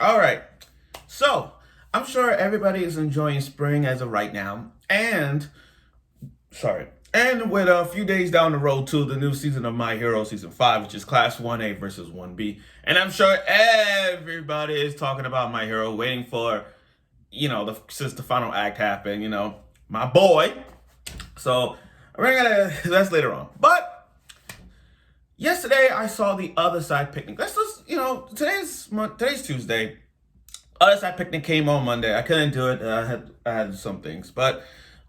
All right. So, I'm sure everybody is enjoying spring as of right now. And with a few days down the road to the new season of My Hero Season 5, which is Class 1A versus 1B. And I'm sure everybody is talking about My Hero, waiting for, since the final act happened, my boy. So, that's later on. But yesterday I saw the Other Side Picnic. Let's just, today's Tuesday. Other Side Picnic came on Monday. I couldn't do it. I had some things, but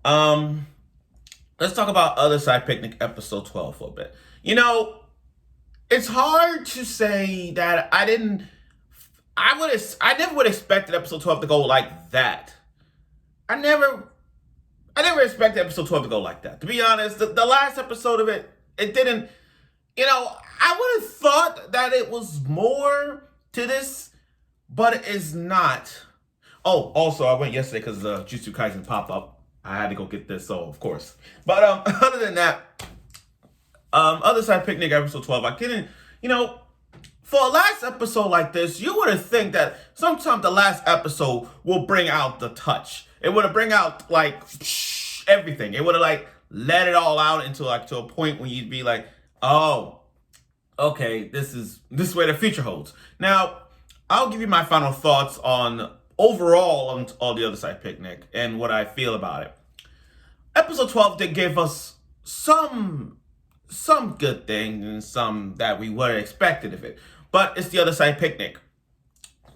let's talk about Other Side Picnic episode 12 for a bit. It's hard to say that I never would have expected episode 12 to go like that. I never expected episode 12 to go like that. To be honest, the last episode of it didn't, I would have thought that it was more to this, but it's not. Oh, also, I went yesterday because Jujutsu Kaisen popped up. I had to go get this, so of course. But other than that, Other Side Picnic episode 12, I couldn't, for a last episode like this, you would have think that sometimes the last episode will bring out the touch. It would have bring out everything. It would have let it all out into to a point where you'd be like, oh, okay, this is where the future holds. Now, I'll give you my final thoughts on overall on all the Other Side Picnic and what I feel about it. Episode 12 did give us some good things and some that we would have expected of it. But it's the Other Side Picnic.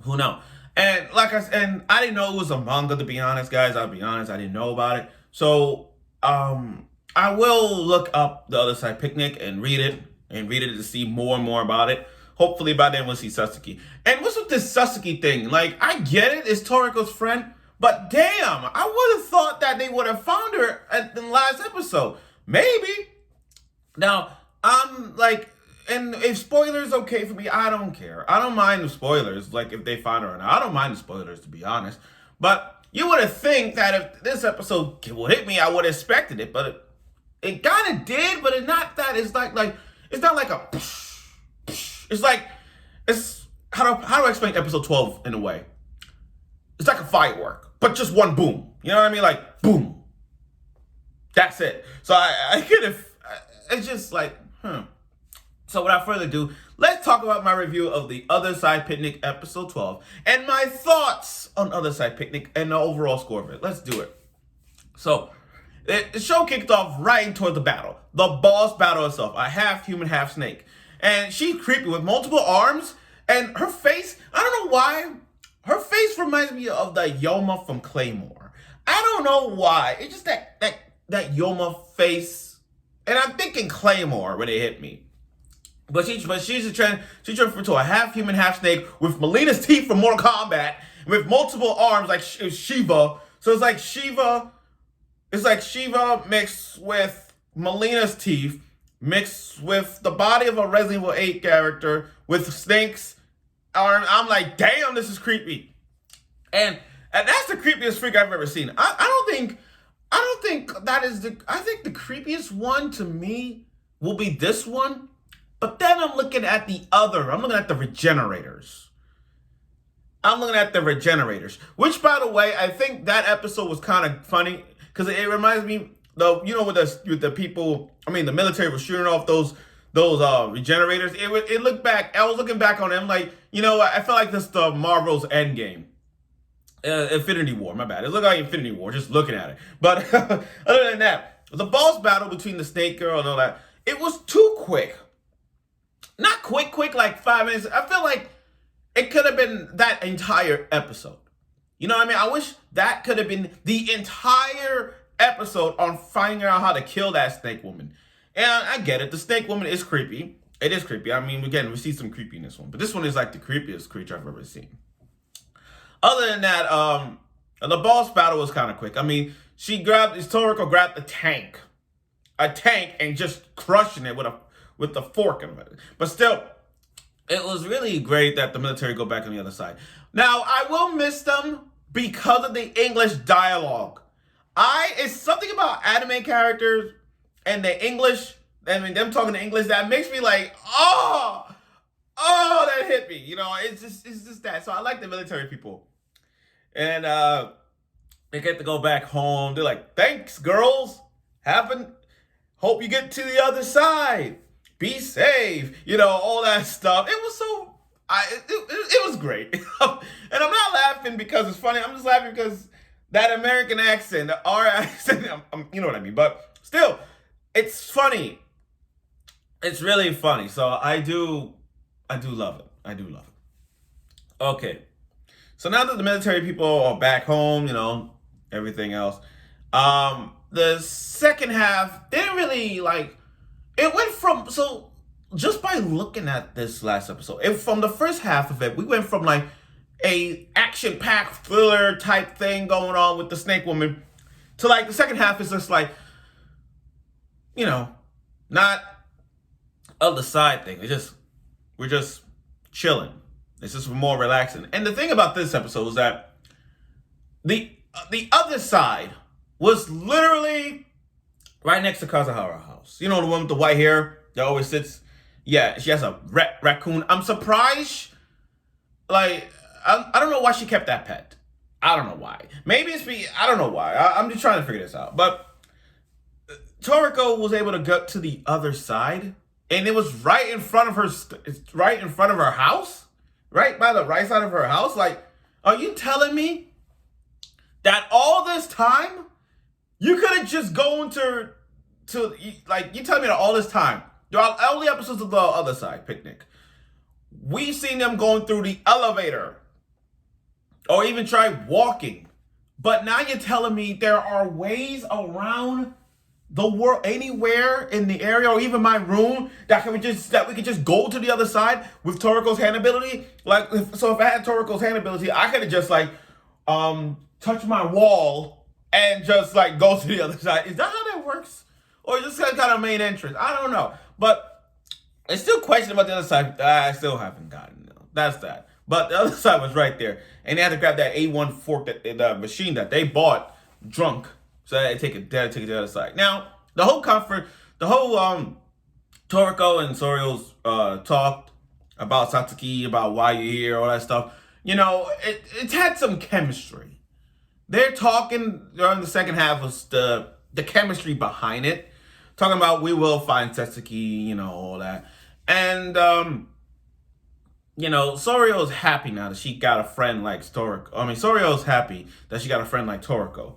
Who knows? And I didn't know it was a manga, to be honest, guys. I'll be honest, I didn't know about it. So I will look up the Other Side Picnic and read it to see more and more about it. Hopefully by then we'll see Sasuke. And what's with this Sasuke thing? I get it, it's Toriko's friend, but damn, I would have thought that they would have found her in the last episode. Maybe. Now, and if spoilers okay for me, I don't care. I don't mind the spoilers, if they find her or not. I don't mind the spoilers, to be honest. But you would have think that if this episode would hit me, I would have expected it, but it kind of did, but it's not that. It's it's not like a... It's how do I explain episode 12 in a way? It's like a firework, but just one boom. You know what I mean? Boom. That's it. So I could have, it's just So without further ado, let's talk about my review of the Other Side Picnic episode 12 and my thoughts on Other Side Picnic and the overall score of it. Let's do it. So, the show kicked off right toward the battle. The boss battle itself. A half human, half snake. And she's creepy with multiple arms. And her face, I don't know why. Her face reminds me of the Yoma from Claymore. I don't know why. It's just that Yoma face. And I'm thinking Claymore when it hit me. But she's turned into a half human, half snake with Melina's teeth from Mortal Kombat. With multiple arms like Shiva. So it's like Shiva. It's like Shiva mixed with Melina's teeth, mixed with the body of a Resident Evil 8 character with Snake's arm. I'm like, damn, this is creepy. And that's the creepiest freak I've ever seen. I don't think that is I think the creepiest one to me will be this one. But then I'm looking at I'm looking at the Regenerators. Which, by the way, I think that episode was kind of funny. Because it reminds me, with the people, the military was shooting off those regenerators. It looked back. I was looking back on them I felt like this the Marvel's Endgame, Infinity War. My bad. It looked like Infinity War just looking at it. But other than that, the boss battle between the Snake Girl and all that, it was too quick. Not quick, like 5 minutes. I feel like it could have been that entire episode. You know what I mean? I wish that could have been the entire episode on finding out how to kill that snake woman. And I get it. The snake woman is creepy. It is creepy. Again, we see some creepy in this one. But this one is the creepiest creature I've ever seen. Other than that, the boss battle was kind of quick. Toriko grabbed a tank, and just crushing it with the fork in it. But still, it was really great that the military go back on the other side. Now, I will miss them because of the English dialogue. It's something about anime characters and the English, them talking to English that makes me that hit me. It's just that. So I like the military people. And they get to go back home. They're like, thanks, girls. Hope you get to the other side. Be safe. All that stuff. It was so it was great. And I'm not laughing because it's funny. I'm just laughing because that American accent, our accent, you know what I mean. But still, it's funny. It's really funny. So I do love it. I do love it. Okay. So now that the military people are back home, everything else, the second half didn't really it went from, so just by looking at this last episode, from the first half of it, we went from a action-packed thriller type thing going on with the snake woman to the second half is just not other side thing. We're just chilling. It's just more relaxing. And the thing about this episode is that the other side was literally right next to Kazuhara's house. The one with the white hair that always sits. Yeah, she has a raccoon. I'm surprised. I don't know why she kept that pet. I don't know why. Maybe it's I don't know why. I'm just trying to figure this out. But Toriko was able to get to the other side, and it was right in front of her. It's right in front of her house, right by the right side of her house. Are you telling me that all this time you could have just gone to you telling me that all this time throughout all the episodes of the other side picnic, we've seen them going through the elevator or even try walking, but now you're telling me there are ways around the world, anywhere in the area or even my room that we could just go to the other side with Toriko's hand ability. So if I had Toriko's hand ability, I could have just touch my wall and just go to the other side. Is that how that works? Or just kind of main entrance? I don't know. But it's still question about the other side. I still haven't gotten. That's that. But the other side was right there. And they had to grab that A1 fork, the machine that they bought drunk. So they take it to the other side. Now, the whole Toriko and Sorao's talked about Satsuki, about why you're here, all that stuff. It had some chemistry. They're talking during the second half was the chemistry behind it. Talking about we will find Satsuki, all that. And, Sorio's happy now that she got a friend like Toriko. Sorio's happy that she got a friend like Toriko.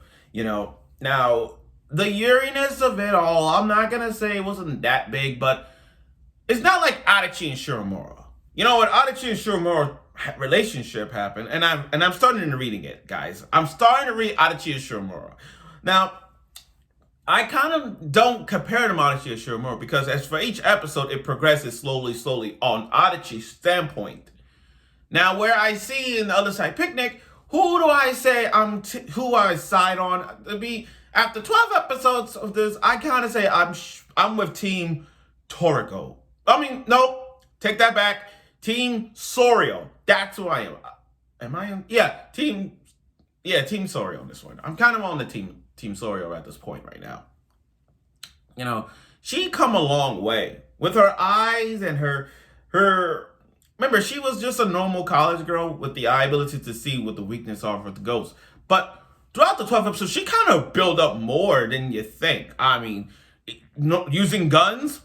Now, the Uriness of it all, I'm not going to say it wasn't that big, but it's not like Adachi and Shiromura. When Adachi and Shiromura relationship happened, and I'm starting to reading it, guys. I'm starting to read Adachi and Shiromura. Now, I kind of don't compare them to Adachi and Shiromura because as for each episode, it progresses slowly on Adachi's standpoint. Now, where I see in the other side picnic, who do I say who I side on? To be after 12 episodes of this, I kind of say I'm with Team Toriko. No, take that back. Team Sorao. That's who I am. Am I on? Yeah, Team Sorao on this one. I'm kind of on the Team Sorao at this point right now. She come a long way with her eyes and her. Remember, she was just a normal college girl with the eye ability to see what the weakness are for the ghost. But throughout the 12th episode, she kind of built up more than you think. Using guns,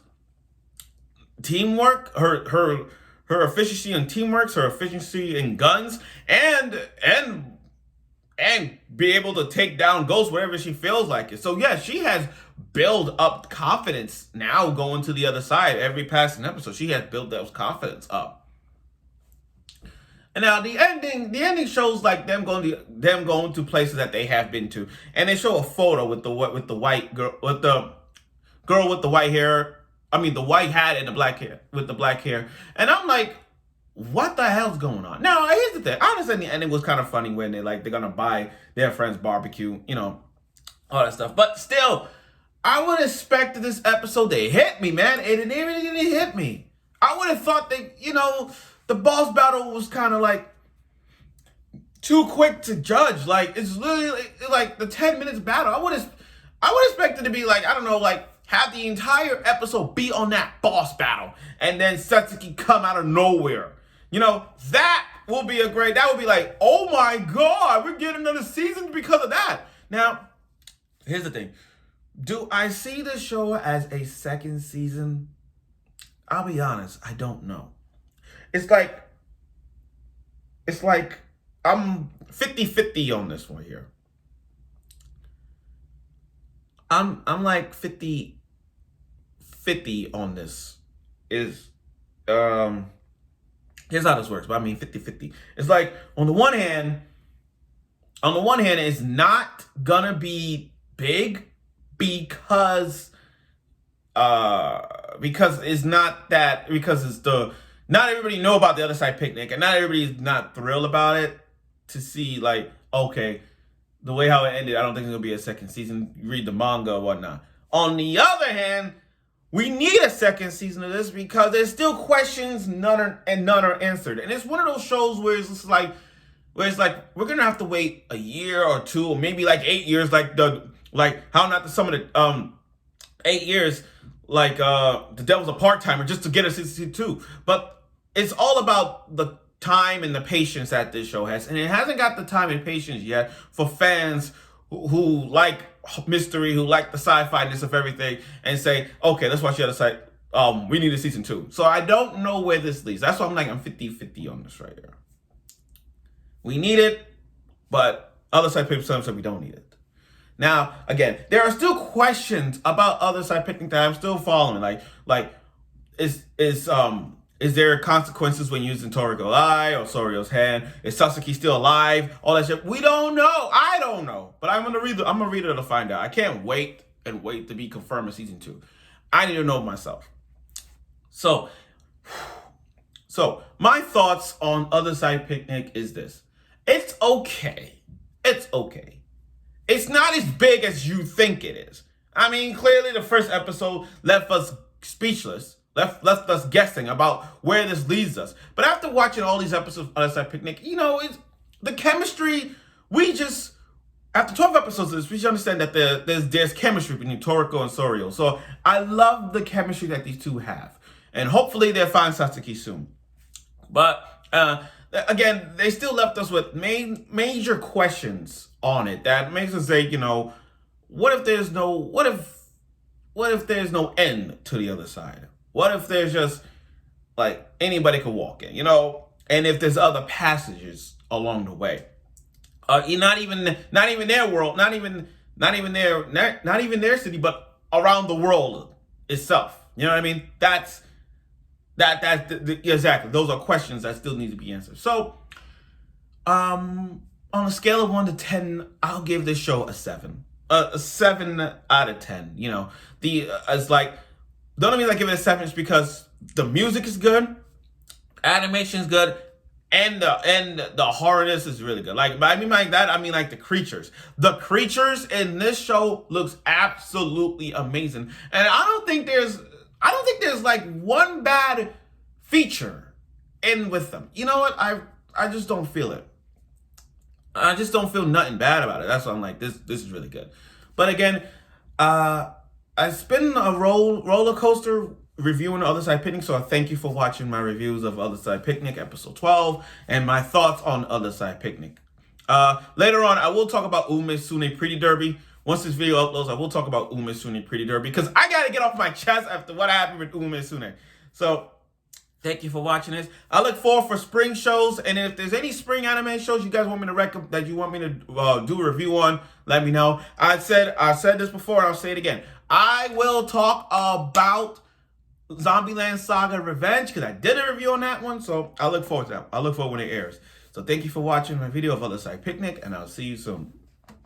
teamwork, her efficiency in teamwork, her efficiency in guns, and be able to take down ghosts wherever she feels like it. So yeah, she has built up confidence now going to the other side. Every passing episode, she has built that confidence up. And now the ending shows them going to places that they have been to, and they show a photo with the white girl with the girl with the white hair. The white hat and the black hair with the black hair, and I'm like, what the hell's going on? Now here's the thing. Honestly, the ending was kind of funny when they're gonna buy their friend's barbecue, all that stuff. But still, I would expect this episode to hit me, man. It didn't even hit me. I would have thought that the boss battle was kind of too quick to judge. It's literally the 10 minutes battle. I would expect it to be have the entire episode be on that boss battle, and then Satsuki come out of nowhere. that will be that would be like, oh my God, we're getting another season because of that. Now, here's the thing. Do I see the show as a second season? I'll be honest, I don't know. It's like I'm 50-50 on this one here. I'm like 50-50 on this. Here's how this works, but I mean 50-50. It's like on the one hand, it's not gonna be big because it's not that, because it's not everybody know about the Other Side Picnic, and not everybody's not thrilled about it to see, like, okay, the way how it ended, I don't think there's gonna be a second season. You read the manga or whatnot. On the other hand, we need a second season of this because there's still questions, none are answered. And it's one of those shows where it's like we're gonna have to wait a year or two, or maybe like 8 years, like how not some of the 8 years, like The Devil's a Part-Timer, just to get a season 2. But it's all about the time and the patience that this show has, and it hasn't got the time and patience yet for fans who like mystery, who like the sci-fi-ness of everything, and say, okay, let's watch the Other Side. We need a season 2. So I don't know where this leads. That's why I'm 50-50 on this right here. We need it, but Other Side Picnic said we don't need it. Now, again, there are still questions about Other Side Picnic that I'm still following. Like, is there consequences when using Toriko's eye or Sorio's hand? Is Sasuke still alive? All that shit. We don't know. I don't know. But I'm gonna read it to find out. I can't wait to be confirmed in season 2. I need to know myself. So my thoughts on Other Side Picnic is this. It's okay. It's okay. It's not as big as you think it is. I mean, clearly the first episode left us speechless. Left us guessing about where this leads us. But after watching all these episodes of Other Side Picnic, it's the chemistry. After 12 episodes of this, we should understand that there's chemistry between Toriko and Sorao. So I love the chemistry that these two have, and hopefully they'll find Sasuke soon. But again, they still left us with major questions on it that makes us say, what if there's no end to the other side? What if there's just like anybody could walk in, and if there's other passages along the way, not even their world, not even their city, but around the world itself. You know what I mean? Exactly. Those are questions that still need to be answered. So, on a scale of 1 to 10, I'll give this show a 7. A 7 out of 10. It's like, the only reason I give it a 7 is because the music is good, animation is good, and the horrorness is really good. Like, I mean like that, I mean like the creatures. The creatures in this show looks absolutely amazing, and I don't think there's like one bad feature in with them. You know what? I just don't feel it. I just don't feel nothing bad about it. That's why I'm like, this is really good. But again, I've been a roller coaster reviewing Other Side Picnic, so I thank you for watching my reviews of Other Side Picnic, episode 12, and my thoughts on Other Side Picnic. Later on, I will talk about Ume Sune Pretty Derby. Once this video uploads, I will talk about Ume Sune Pretty Derby, because I gotta get off my chest after what happened with Ume Sune. So, thank you for watching this. I look forward for spring shows, and if there's any spring anime shows you guys want me to that you want me to do a review on, let me know. I said this before, and I'll say it again. I will talk about Zombieland Saga Revenge, because I did a review on that one, so I look forward to that. I look forward when it airs. So thank you for watching my video of Other Side Picnic, and I'll see you soon.